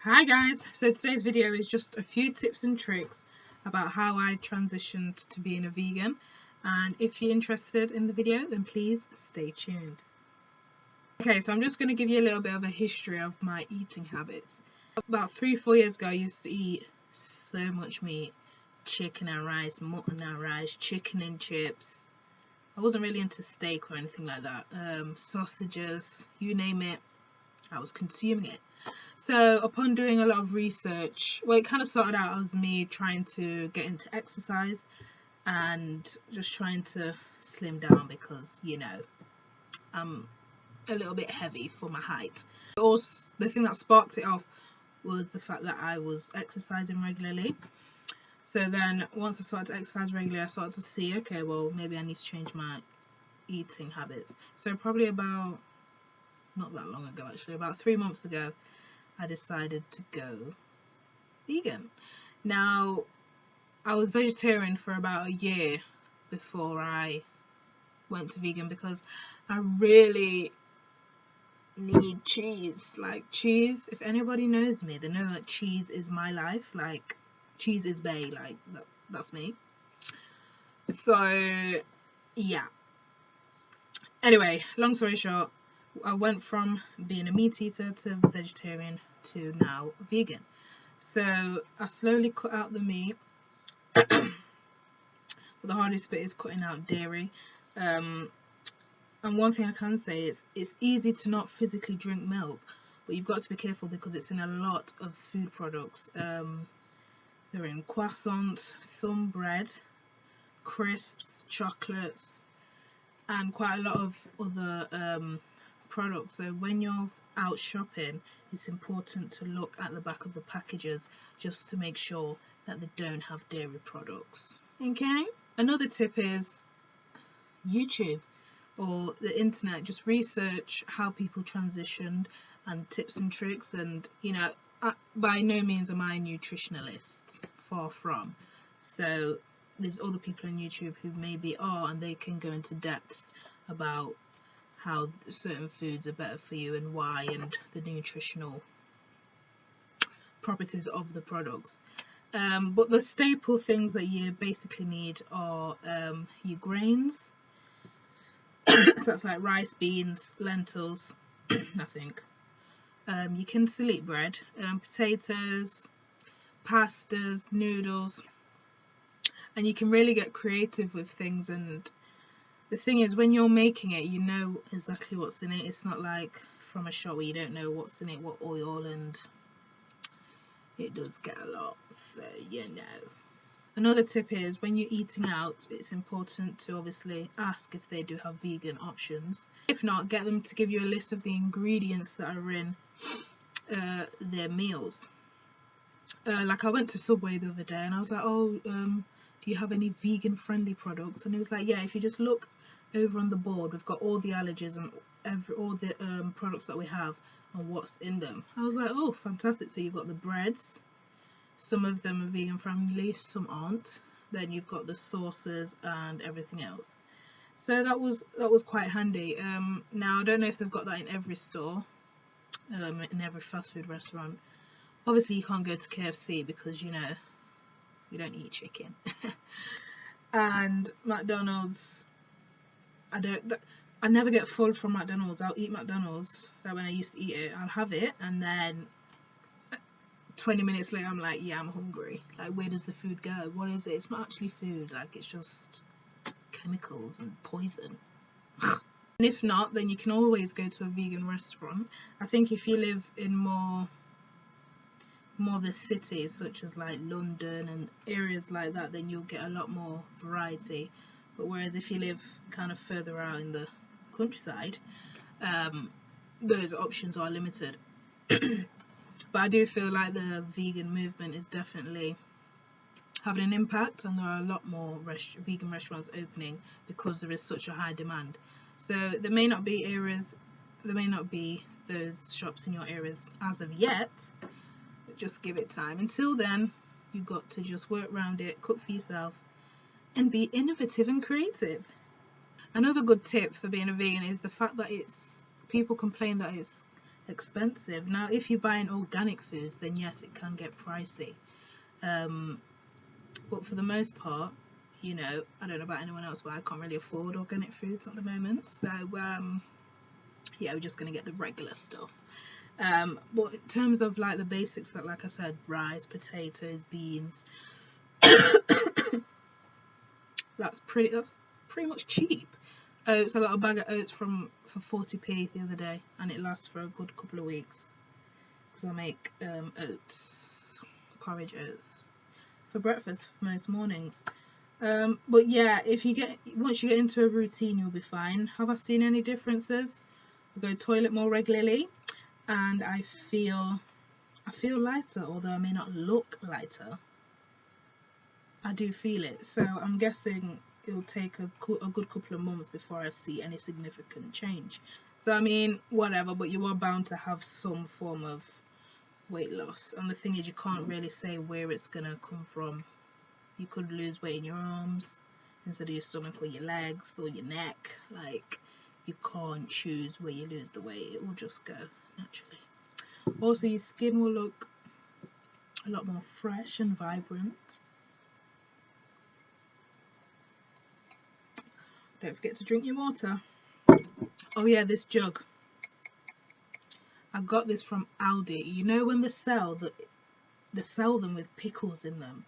Hi guys, so today's video is just a few tips and tricks about how I transitioned to being a vegan, and if you're interested in the video then please stay tuned. Okay, so I'm just going to give you a little bit of a history of my eating habits. About 3-4 years ago I used to eat so much meat, chicken and rice, mutton and rice, chicken and chips. I wasn't really into steak or anything like that. Sausages, you name it, I was consuming it. So upon doing a lot of research, well, it kind of started out as me trying to get into exercise and just trying to slim down because, you know, I'm a little bit heavy for my height. Also, the thing that sparked it off was the fact that I was exercising regularly. So then once I started to exercise regularly, I started to see, okay, well, maybe I need to change my eating habits. So probably about, not that long ago actually, about 3 months ago, I decided to go vegan. Now, I was vegetarian for about a year before I went to vegan because I really need cheese. Like, cheese, if anybody knows me, they know that cheese is my life. Like, cheese is bae, like that's me. So yeah, anyway, long story short, I went from being a meat eater to vegetarian to now vegan. So I slowly cut out the meat, but the hardest bit is cutting out dairy. And one thing I can say is it's easy to not physically drink milk, but you've got to be careful because it's in a lot of food products. They're in croissants, some bread, crisps, chocolates, and quite a lot of other products. So when you're out shopping, it's important to look at the back of the packages just to make sure that they don't have dairy products. Okay, another tip is YouTube or the internet. Just research how people transitioned and tips and tricks. And you know, by no means am I a nutritionalist, far from. So there's other people on YouTube who maybe are, and they can go into depths about how certain foods are better for you and why, and the nutritional properties of the products. But the staple things that you basically need are your grains. So that's like rice, beans, lentils, I think. You can still eat bread, potatoes, pastas, noodles, and you can really get creative with things. And the thing is, when you're making it, you know exactly what's in it. It's not like from a shop where you don't know what's in it, what oil, and it does get a lot, so you know. Another tip is when you're eating out, it's important to obviously ask if they do have vegan options. If not, get them to give you a list of the ingredients that are in their meals. Like I went to Subway the other day and I was like, oh, do you have any vegan friendly products? And it was like, yeah, if you just look over on the board, we've got all the allergens and all the products that we have and what's in them. I was like, oh, fantastic. So you've got the breads, some of them are vegan friendly, some aren't. Then you've got the sauces and everything else. So that was quite handy. Now I don't know if they've got that in every store, in every fast food restaurant. Obviously you can't go to KFC because, you know, we don't eat chicken. And McDonald's, I never get full from McDonald's. I'll eat McDonald's. Like when I used to eat it, I'll have it and then 20 minutes later I'm like, yeah, I'm hungry. Like, where does the food go? What is it? It's not actually food. Like, it's just chemicals and poison. And if not, then you can always go to a vegan restaurant. I think if you live in more of the cities, such as like London and areas like that, then you'll get a lot more variety. But whereas if you live kind of further out in the countryside, those options are limited. But I do feel like the vegan movement is definitely having an impact, and there are a lot more vegan restaurants opening because there is such a high demand. So there may not be those shops in your areas as of yet, but just give it time. Until then, you've got to just work around it, cook for yourself, and be innovative and creative. Another good tip for being a vegan is the fact that people complain that it's expensive. Now if you're buying organic foods, then yes, it can get pricey, but for the most part, you know, I don't know about anyone else, but I can't really afford organic foods at the moment, so yeah, we're just gonna get the regular stuff. But in terms of like the basics, that, like I said, rice, potatoes, beans, that's pretty much cheap. Oats, I got a bag of oats for 40p the other day, and it lasts for a good couple of weeks, because I make oats, porridge oats, for breakfast for most mornings. But yeah, once you get into a routine, you'll be fine. Have I seen any differences? I go toilet more regularly, and I feel lighter, although I may not look lighter. I do feel it, so I'm guessing it'll take a good couple of months before I see any significant change. So I mean, whatever, but you are bound to have some form of weight loss, and the thing is, you can't really say where it's gonna come from. You could lose weight in your arms instead of your stomach, or your legs, or your neck. Like, you can't choose where you lose the weight, it will just go naturally. Also, your skin will look a lot more fresh and vibrant. Don't forget to drink your water. Oh yeah, this jug, I got this from Aldi. You know when they sell them with pickles in them,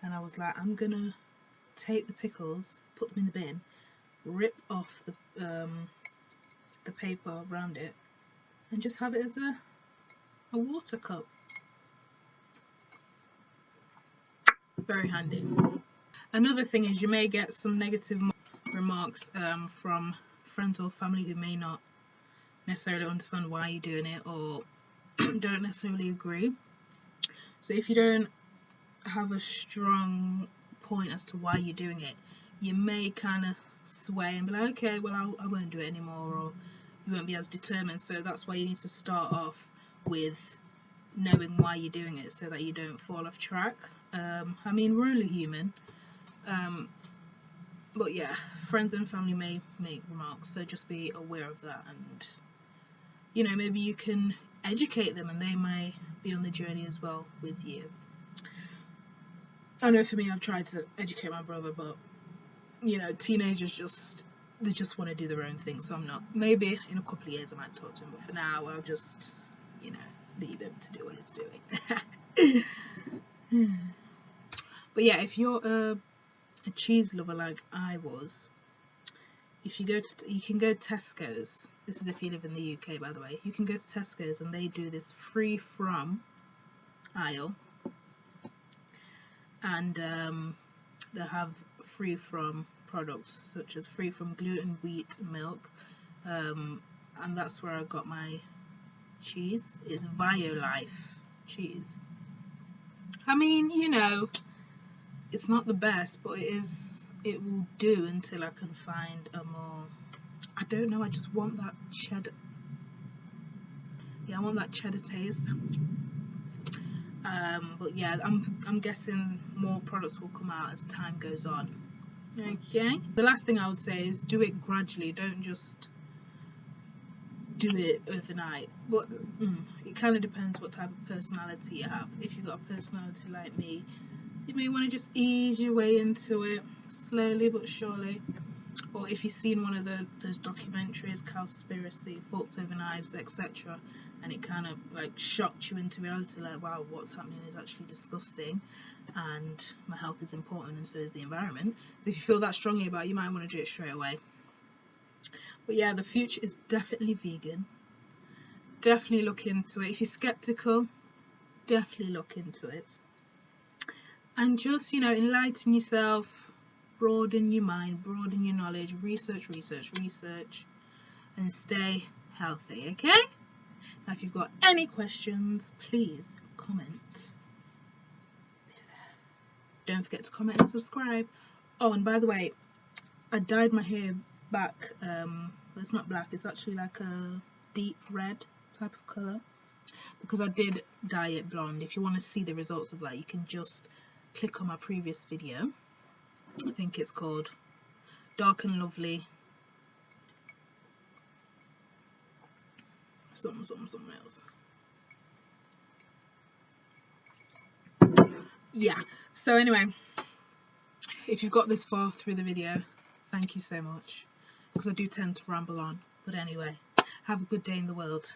and I was like, I'm gonna take the pickles, put them in the bin, rip off the paper around it, and just have it as a water cup. Very handy. Another thing is, you may get some negative remarks from friends or family who may not necessarily understand why you're doing it, or don't necessarily agree. So if you don't have a strong point as to why you're doing it, you may kind of sway and be like, okay, well, I won't do it anymore, or you won't be as determined. So that's why you need to start off with knowing why you're doing it, so that you don't fall off track. I mean, we're only human, but yeah, friends and family may make remarks, so just be aware of that, and you know, maybe you can educate them, and they may be on the journey as well with you. I know for me, I've tried to educate my brother, but you know, teenagers just want to do their own thing, so I'm not. Maybe in a couple of years I might talk to him, but for now I'll just, you know, leave him to do what he's doing. But yeah, if you're a cheese lover like I was, if you can go to Tesco's. This is if you live in the UK, by the way. You can go to Tesco's, and they do this free from aisle, and they have free from products such as free from gluten, wheat, milk, and that's where I got my cheese. It's Violife cheese. I mean, you know, it's not the best, but it will do until I can find a more, I don't know, I just want that cheddar. Yeah, I want that cheddar taste. But yeah, I'm guessing more products will come out as time goes on. Okay. The last thing I would say is do it gradually. Don't just do it overnight. But it kind of depends what type of personality you have. If you've got a personality like me, you may want to just ease your way into it slowly but surely. Or if you've seen one of those documentaries, Cowspiracy, Forks Over Knives, etc., and it kind of like shocked you into reality, like, wow, what's happening is actually disgusting, and my health is important, and so is the environment. So if you feel that strongly about it, you might want to do it straight away. But yeah, the future is definitely vegan. Definitely look into it. If you're skeptical, definitely look into it. And just, you know, enlighten yourself, broaden your mind, broaden your knowledge, research, and stay healthy, okay? Now, if you've got any questions, please comment below. Don't forget to comment and subscribe. Oh, and by the way, I dyed my hair back, it's not black, it's actually like a deep red type of colour, because I did dye it blonde. If you want to see the results of that, you can just click on my previous video. I think it's called Dark and Lovely something else. Yeah, so anyway, if you've got this far through the video, thank you so much, because I do tend to ramble on. But anyway, have a good day in the world.